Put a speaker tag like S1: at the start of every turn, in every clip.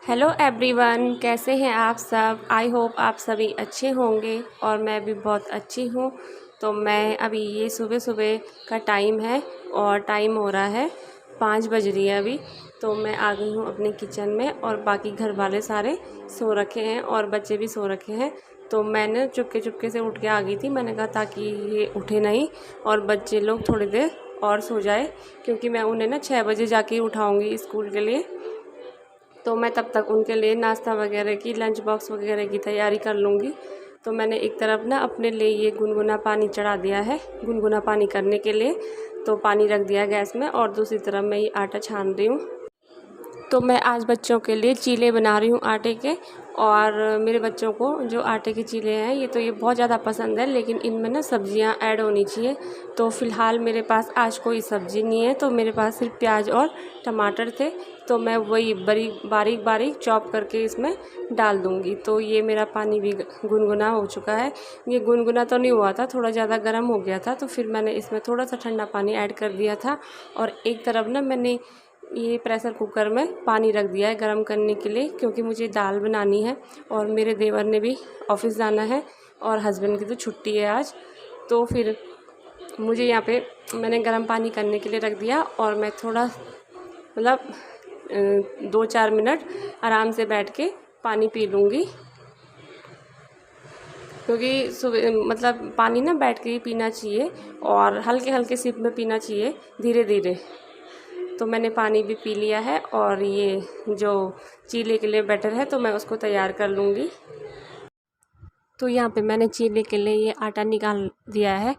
S1: Hello everyone, कैसे हैं आप सब। आई होप आप सभी अच्छे होंगे और मैं भी बहुत अच्छी हूँ। तो मैं अभी ये सुबह सुबह का टाइम है और टाइम हो रहा है 5 बज रही है अभी। तो मैं आ गई हूँ अपने किचन में और बाकी घर वाले सारे सो रखे हैं और बच्चे भी सो रखे हैं। तो मैंने चुपके चुपके से उठ के आ गई थी। मैंने कहा ताकि ये उठे नहीं और बच्चे लोग थोड़ी देर और सो जाए, क्योंकि मैं उन्हें ना 6 बजे जाके उठाऊँगी स्कूल के लिए। तो मैं तब तक उनके लिए नाश्ता वगैरह की, लंच बॉक्स वगैरह की तैयारी कर लूँगी। तो मैंने एक तरफ ना अपने लिए ये गुनगुना पानी चढ़ा दिया है, गुनगुना पानी करने के लिए। तो पानी रख दिया गैस में और दूसरी तरफ मैं ये आटा छान रही हूँ। तो मैं आज बच्चों के लिए चीले बना रही हूँ आटे के। और मेरे बच्चों को जो आटे के चीले हैं ये बहुत ज़्यादा पसंद है, लेकिन इनमें ना सब्जियाँ ऐड होनी चाहिए। तो फ़िलहाल मेरे पास आज कोई सब्ज़ी नहीं है, तो मेरे पास सिर्फ प्याज और टमाटर थे। तो मैं वही बारीक बारीक चॉप करके इसमें डाल दूँगी। तो ये मेरा पानी भी गुनगुना हो चुका है। ये गुनगुना तो नहीं हुआ था, थोड़ा ज़्यादा गर्म हो गया था, तो फिर मैंने इसमें थोड़ा सा ठंडा पानी ऐड कर दिया था। और एक तरफ ना मैंने ये प्रेशर कुकर में पानी रख दिया है गरम करने के लिए, क्योंकि मुझे दाल बनानी है और मेरे देवर ने भी ऑफिस जाना है और हस्बैंड की तो छुट्टी है आज। तो फिर मुझे यहाँ पे मैंने गरम पानी करने के लिए रख दिया और मैं थोड़ा 2-4 मिनट आराम से बैठ के पानी पी लूँगी, क्योंकि सुबह पानी ना बैठ के ही पीना चाहिए और हल्के हल्के सिप में पीना चाहिए, धीरे धीरे। तो मैंने पानी भी पी लिया है और ये जो चीले के लिए बैटर है तो मैं उसको तैयार कर लूँगी। तो यहाँ पे मैंने चीले के लिए ये आटा निकाल दिया है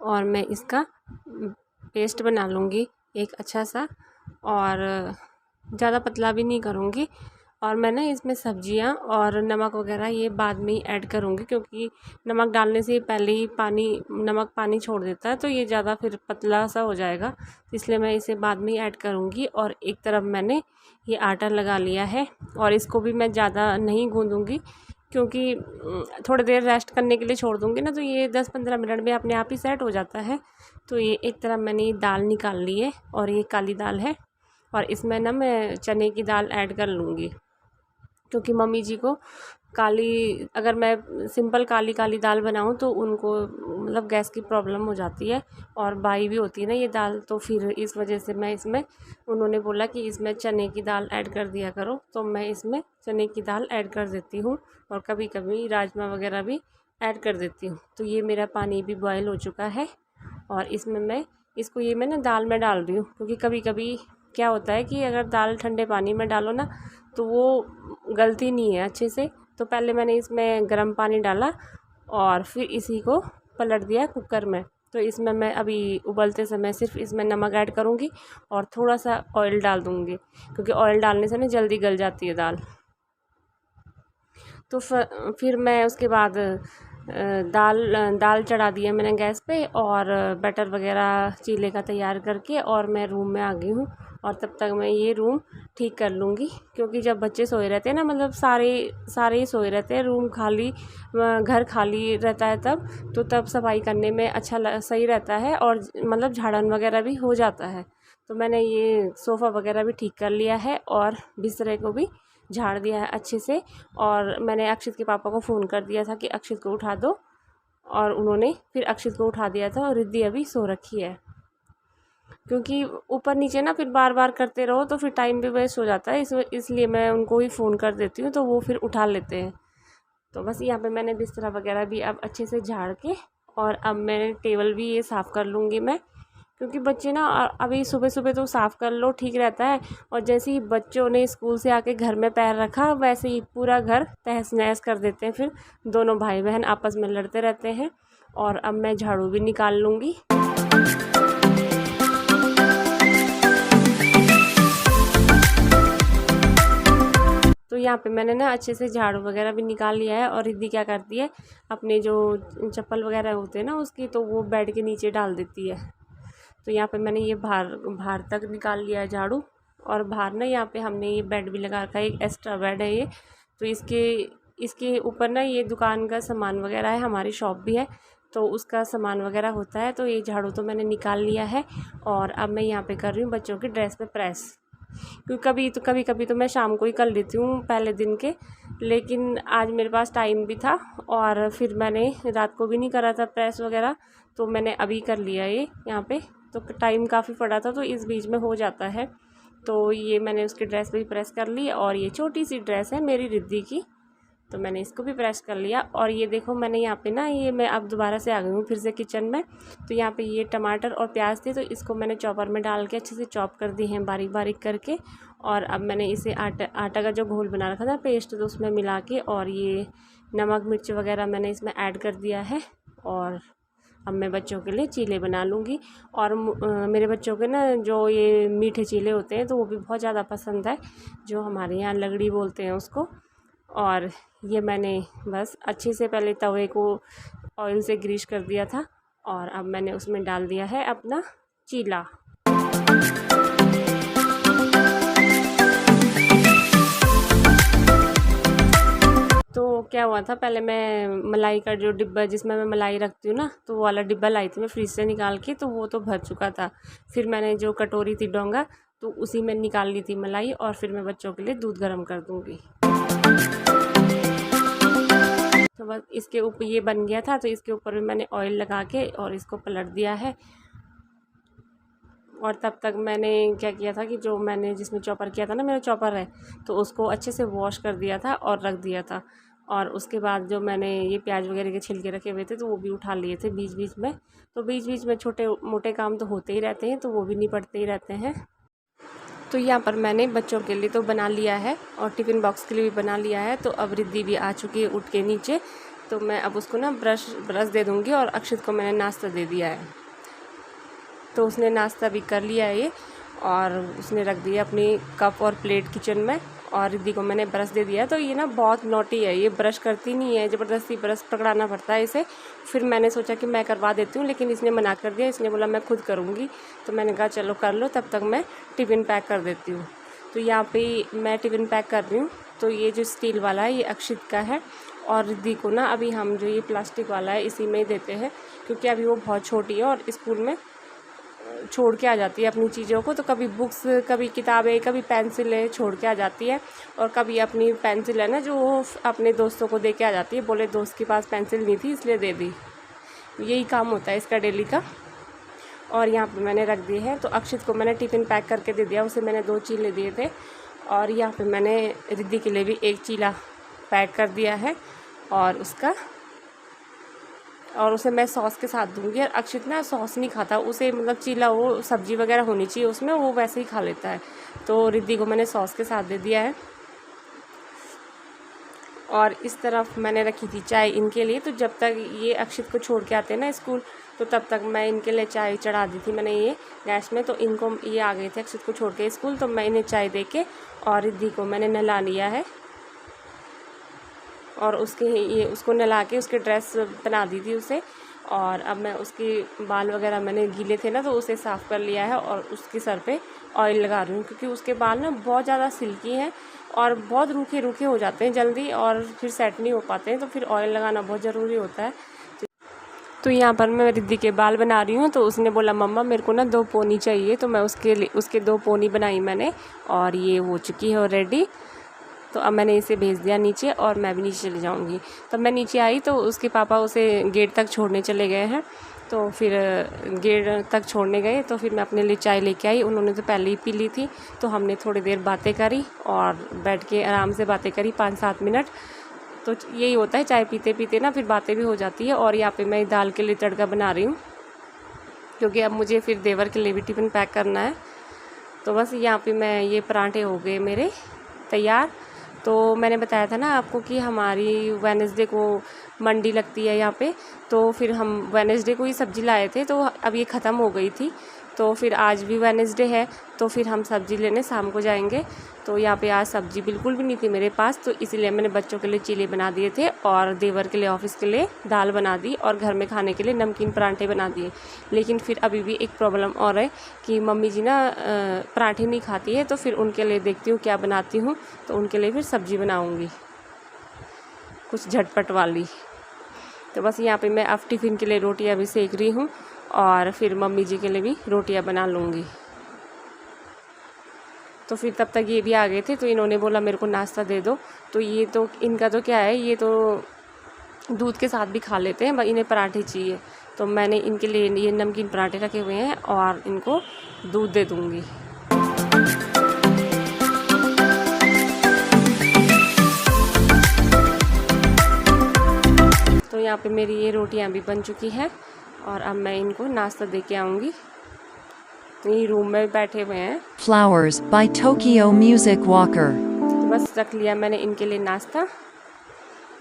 S1: और मैं इसका पेस्ट बना लूँगी एक अच्छा सा, और ज़्यादा पतला भी नहीं करूँगी। और मैं ना इसमें सब्जियां और नमक वगैरह ये बाद में ही ऐड करूँगी, क्योंकि नमक डालने से पहले ही नमक पानी छोड़ देता है, तो ये ज़्यादा फिर पतला सा हो जाएगा। इसलिए मैं इसे बाद में ही ऐड करूँगी। और एक तरफ मैंने ये आटा लगा लिया है और इसको भी मैं ज़्यादा नहीं गूँधूँगी, क्योंकि थोड़ी देर रेस्ट करने के लिए छोड़ दूँगी ना, तो ये 10-15 मिनट में अपने आप ही सेट हो जाता है। तो ये एक तरफ मैंने ये दाल निकाल ली है और ये काली दाल है, और इसमें ना मैं चने की दाल ऐड कर लूँगी, क्योंकि मम्मी जी को अगर मैं सिंपल काली काली दाल बनाऊं तो उनको गैस की प्रॉब्लम हो जाती है और बाई भी होती है ना ये दाल। तो फिर इस वजह से मैं इसमें, उन्होंने बोला कि इसमें चने की दाल ऐड कर दिया करो, तो मैं इसमें चने की दाल ऐड कर देती हूँ और कभी कभी राजमा वगैरह भी ऐड कर देती हूँ। तो ये मेरा पानी भी बॉयल हो चुका है और इसमें मैं ना दाल में डाल रही हूँ, क्योंकि कभी कभी क्या होता है कि अगर दाल ठंडे पानी में डालो ना तो वो गलती नहीं है अच्छे से। तो पहले मैंने इसमें गर्म पानी डाला और फिर इसी को पलट दिया कुकर में। तो इसमें मैं अभी उबलते समय सिर्फ इसमें नमक ऐड करूँगी और थोड़ा सा ऑयल डाल दूँगी, क्योंकि ऑयल डालने से ना जल्दी गल जाती है दाल। तो फिर मैं उसके बाद दाल चढ़ा दिया मैंने गैस पे और बैटर वगैरह चीले का तैयार करके, और मैं रूम में आ गई हूँ। और तब तक मैं ये रूम ठीक कर लूँगी, क्योंकि जब बच्चे सोए रहते हैं ना, सारे ही सोए रहते हैं, रूम खाली, घर खाली रहता है तब सफाई करने में सही रहता है और झाड़न वगैरह भी हो जाता है। तो मैंने ये सोफ़ा वगैरह भी ठीक कर लिया है और बिस्तरे को भी झाड़ दिया है अच्छे से। और मैंने अक्षित के पापा को फ़ोन कर दिया था कि अक्षित को उठा दो, और उन्होंने फिर अक्षित को उठा दिया था। और रिद्धि अभी सो रखी है, क्योंकि ऊपर नीचे ना फिर बार बार करते रहो तो फिर टाइम भी वेस्ट हो जाता है, इसलिए मैं उनको ही फ़ोन कर देती हूँ, तो वो फिर उठा लेते हैं। तो बस यहाँ पे मैंने बिस्तरा वगैरह भी अब अच्छे से झाड़ के, और अब मैं टेबल भी ये साफ़ कर लूँगी मैं, क्योंकि बच्चे ना अभी सुबह सुबह तो साफ़ कर लो ठीक रहता है, और जैसे ही बच्चों ने स्कूल से आके घर में पैर रखा वैसे ही पूरा घर तहस नहस कर देते हैं। फिर दोनों भाई बहन आपस में लड़ते रहते हैं। और अब मैं झाड़ू भी निकाल लूँगी। तो यहाँ पे मैंने ना अच्छे से झाड़ू वगैरह भी निकाल लिया है। और रिद्धि क्या करती है, अपने जो चप्पल वगैरह होते हैं ना उसकी, तो वो बेड के नीचे डाल देती है। तो यहाँ पे मैंने ये बाहर तक निकाल लिया है झाड़ू। और बाहर ना यहाँ पे हमने ये बेड भी लगा रखा है, एक एक्स्ट्रा बेड है ये। तो इसके ऊपर ना ये दुकान का सामान वगैरह है, हमारी शॉप भी है, तो उसका सामान वगैरह होता है। तो ये झाड़ू तो मैंने निकाल लिया है और अब मैं यहाँ पे कर रही हूँ बच्चों की ड्रेस पे प्रेस। क्योंकि कभी कभी तो मैं शाम को ही कर लेती हूँ पहले दिन के, लेकिन आज मेरे पास टाइम भी था और फिर मैंने रात को भी नहीं करा था प्रेस वगैरह, तो मैंने अभी कर लिया ये यहाँ पे। तो टाइम काफ़ी पड़ा था तो इस बीच में हो जाता है। तो ये मैंने उसकी ड्रेस भी प्रेस कर ली, और ये छोटी सी ड्रेस है मेरी रिद्धि की, तो मैंने इसको भी प्रेस कर लिया। और ये देखो मैंने यहाँ पे ना, ये मैं अब दोबारा से आ गई हूँ फिर से किचन में। तो यहाँ पे ये टमाटर और प्याज थे, तो इसको मैंने चॉपर में डाल के अच्छे से चॉप कर दी हैं बारीक बारीक करके। और अब मैंने इसे आटा का जो घोल बना रखा था पेस्ट, तो उसमें मिला के, और ये नमक मिर्च वगैरह मैंने इसमें ऐड कर दिया है। और अब मैं बच्चों के लिए चीले बना लूँगी। और मेरे बच्चों के ना जो ये मीठे चीले होते हैं तो वो भी बहुत ज़्यादा पसंद है, जो हमारे यहाँ लगड़ी बोलते हैं उसको। और ये मैंने बस अच्छे से पहले तवे को ऑयल से ग्रीस कर दिया था, और अब मैंने उसमें डाल दिया है अपना चीला। तो क्या हुआ था, पहले मैं मलाई का जो डिब्बा जिसमें मैं मलाई रखती हूँ ना, तो वो वाला डिब्बा लाई थी मैं फ्रिज से निकाल के, तो वो तो भर चुका था। फिर मैंने जो कटोरी थी डोंगा, तो उसी में निकाल ली थी मलाई, और फिर मैं बच्चों के लिए दूध गर्म कर दूँगी। तो बस इसके ऊपर ये बन गया था, तो इसके ऊपर भी मैंने ऑयल लगा के और इसको पलट दिया है। और तब तक मैंने क्या किया था कि जो मैंने जिसमें चॉपर किया था ना, मेरा चॉपर है, तो उसको अच्छे से वॉश कर दिया था और रख दिया था। और उसके बाद जो मैंने ये प्याज वगैरह के छिलके रखे हुए थे, तो वो भी उठा लिए थे बीच बीच में। तो बीच बीच में छोटे मोटे काम तो होते ही रहते हैं, तो वो भी निपटते ही रहते हैं। तो यहाँ पर मैंने बच्चों के लिए तो बना लिया है, और टिफ़िन बॉक्स के लिए भी बना लिया है। तो अब रिद्धि भी आ चुकी है उठ के नीचे, तो मैं अब उसको ना ब्रश दे दूँगी। और अक्षित को मैंने नाश्ता दे दिया है, तो उसने नाश्ता भी कर लिया है ये, और उसने रख दिया अपनी कप और प्लेट किचन में। और रिद्धि को मैंने ब्रश दे दिया। तो ये ना बहुत नॉटी है, ये ब्रश करती नहीं है, ज़बरदस्ती ब्रश पकड़ाना पड़ता है इसे। फिर मैंने सोचा कि मैं करवा देती हूँ, लेकिन इसने मना कर दिया, इसने बोला मैं खुद करूँगी। तो मैंने कहा चलो कर लो, तब तक मैं टिफ़िन पैक कर देती हूँ। तो यहाँ पे मैं टिफ़िन पैक कर रही हूँ। तो ये जो स्टील वाला है ये अक्षित का है, और रिद्धि को ना अभी हम जो ये प्लास्टिक वाला है इसी में ही देते हैं, क्योंकि अभी वो बहुत छोटी है और स्कूल में छोड़ के आ जाती है अपनी चीज़ों को। तो कभी बुक्स, कभी किताबें, कभी पेंसिलें छोड़ के आ जाती है, और कभी अपनी पेंसिल है ना जो वो अपने दोस्तों को दे के आ जाती है, बोले दोस्त के पास पेंसिल नहीं थी इसलिए दे दी। यही काम होता है इसका डेली का। और यहाँ पे मैंने रख दी है। तो अक्षित को मैंने टिफ़िन पैक करके दे दिया, उसे मैंने 2 चीले दिए थे। और यहाँ पे मैंने रिद्धि के लिए भी 1 चीला पैक कर दिया है, और उसे मैं सॉस के साथ दूंगी। और अक्षित ना सॉस नहीं खाता, उसे मतलब चीला वो सब्जी वगैरह होनी चाहिए उसमें, वो वैसे ही खा लेता है। तो रिद्धि को मैंने सॉस के साथ दे दिया है। और इस तरफ मैंने रखी थी चाय इनके लिए। तो जब तक ये अक्षित को छोड़ के आते हैं ना स्कूल, तो तब तक मैं इनके लिए चाय चढ़ा दी थी मैंने ये गैस में। तो इनको ये आ गए थे अक्षित को छोड़ के स्कूल, तो मैं इन्हें चाय दे के और रिद्धि को मैंने नहला लिया है। और उसको नहला के उसके ड्रेस बना दी थी उसे। और अब मैं उसके बाल वगैरह मैंने गीले थे ना, तो उसे साफ़ कर लिया है, और उसके सर पे ऑयल लगा रही हूँ, क्योंकि उसके बाल ना बहुत ज़्यादा सिल्की हैं और बहुत रूखे रूखे हो जाते हैं जल्दी, और फिर सेट नहीं हो पाते हैं। तो फिर ऑयल लगाना बहुत ज़रूरी होता है। तो यहाँ पर मैं रिद्धि के बाल बना रही हूँ। तो उसने बोला मम्मा मेरे को ना 2 पोनी चाहिए, तो मैं उसके 2 पोनी बनाई मैंने, और ये हो चुकी है रेडी। तो अब मैंने इसे भेज दिया नीचे, और मैं भी नीचे चली जाऊंगी। तब मैं नीचे आई तो उसके पापा उसे गेट तक छोड़ने चले गए हैं। तो फिर गेट तक छोड़ने गए, तो फिर मैं अपने लिए चाय लेके आई। उन्होंने तो पहले ही पी ली थी। तो हमने थोड़ी देर बातें करी और बैठ के आराम से बातें करी 5-7 मिनट। तो यही होता है, चाय पीते पीते ना फिर बातें भी हो जाती है। और यहाँ पे मैं दाल के लिए तड़का बना रही हूँ, क्योंकि अब मुझे फिर देवर के लिए भी टिफ़िन पैक करना है। तो बस यहाँ पे मैं ये पराठे हो गए मेरे तैयार। तो मैंने बताया था ना आपको कि हमारी वेडनेसडे को मंडी लगती है यहाँ पे, तो फिर हम वेडनेसडे को ही सब्ज़ी लाए थे। तो अब ये ख़त्म हो गई थी, तो फिर आज भी वेडनेसडे है, तो फिर हम सब्ज़ी लेने शाम को जाएंगे। तो यहाँ पे आज सब्ज़ी बिल्कुल भी नहीं थी मेरे पास, तो इसीलिए मैंने बच्चों के लिए चीले बना दिए थे, और देवर के लिए ऑफिस के लिए दाल बना दी, और घर में खाने के लिए नमकीन पराठे बना दिए। लेकिन फिर अभी भी एक प्रॉब्लम और है कि मम्मी जी ना पराठे नहीं खाती है, तो फिर उनके लिए देखती हूँ क्या बनाती हूँ। तो उनके लिए फिर सब्ज़ी बनाऊँगी कुछ झटपट वाली। तो बस यहाँ पे मैं अब टिफ़िन के लिए रोटियाँ भी सेक रही हूँ, और फिर मम्मी जी के लिए भी रोटियाँ बना लूँगी। तो फिर तब तक ये भी आ गए थे, तो इन्होंने बोला मेरे को नाश्ता दे दो। तो ये तो इनका तो क्या है, ये तो दूध के साथ भी खा लेते हैं, बस इन्हें पराठे चाहिए। तो मैंने इनके लिए ये नमकीन पराठे रखे हुए हैं और इनको दूध दे दूँगी। तो यहाँ पे मेरी ये रोटियाँ भी बन चुकी हैं और अब मैं इनको नाश्ता दे के आऊँगी। तो ये रूम में बैठे हुए हैं।
S2: Flowers by Tokyo Music Walker।
S1: तो बस रख लिया मैंने इनके लिए नाश्ता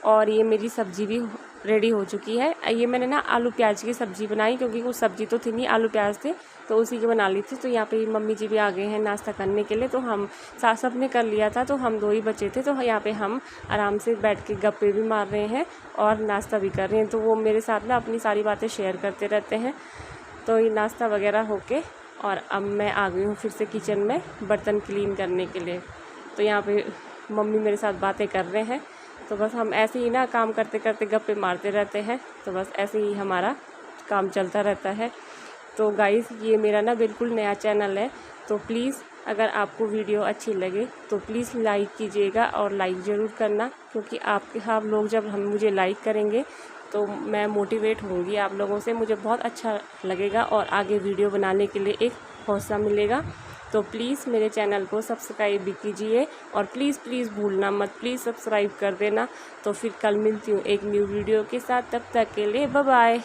S1: और ये मेरी सब्ज़ी भी रेडी हो चुकी है। ये मैंने ना आलू प्याज की सब्ज़ी बनाई, क्योंकि कुछ सब्ज़ी तो थी नहीं, आलू प्याज थे तो उसी की बना ली थी। तो यहाँ पे मम्मी जी भी आ गए हैं नाश्ता करने के लिए। तो हम सब ने कर लिया था, तो हम 2 ही बचे थे। तो यहाँ पे हम आराम से बैठ के गप्पे भी मार रहे हैं और नाश्ता भी कर रहे हैं। तो वो मेरे साथ ना अपनी सारी बातें शेयर करते रहते हैं। तो ये नाश्ता वगैरह होके और अब मैं आ गई हूँ फिर से किचन में बर्तन क्लीन करने के लिए। तो यहाँ पे मम्मी मेरे साथ बातें कर रहे हैं। तो बस हम ऐसे ही ना काम करते करते गप्पे मारते रहते हैं। तो बस ऐसे ही हमारा काम चलता रहता है। तो गाइस, ये मेरा ना बिल्कुल नया चैनल है, तो प्लीज़ अगर आपको वीडियो अच्छी लगे तो प्लीज़ लाइक कीजिएगा और लाइक ज़रूर करना, क्योंकि आप लोग जब मुझे लाइक करेंगे तो मैं मोटिवेट होंगी आप लोगों से, मुझे बहुत अच्छा लगेगा और आगे वीडियो बनाने के लिए एक हौसला मिलेगा। तो प्लीज़ मेरे चैनल को सब्सक्राइब भी कीजिए और प्लीज़ भूलना मत, प्लीज़ सब्सक्राइब कर देना। तो फिर कल मिलती हूँ एक न्यू वीडियो के साथ, तब तक के लिए बाय बाय।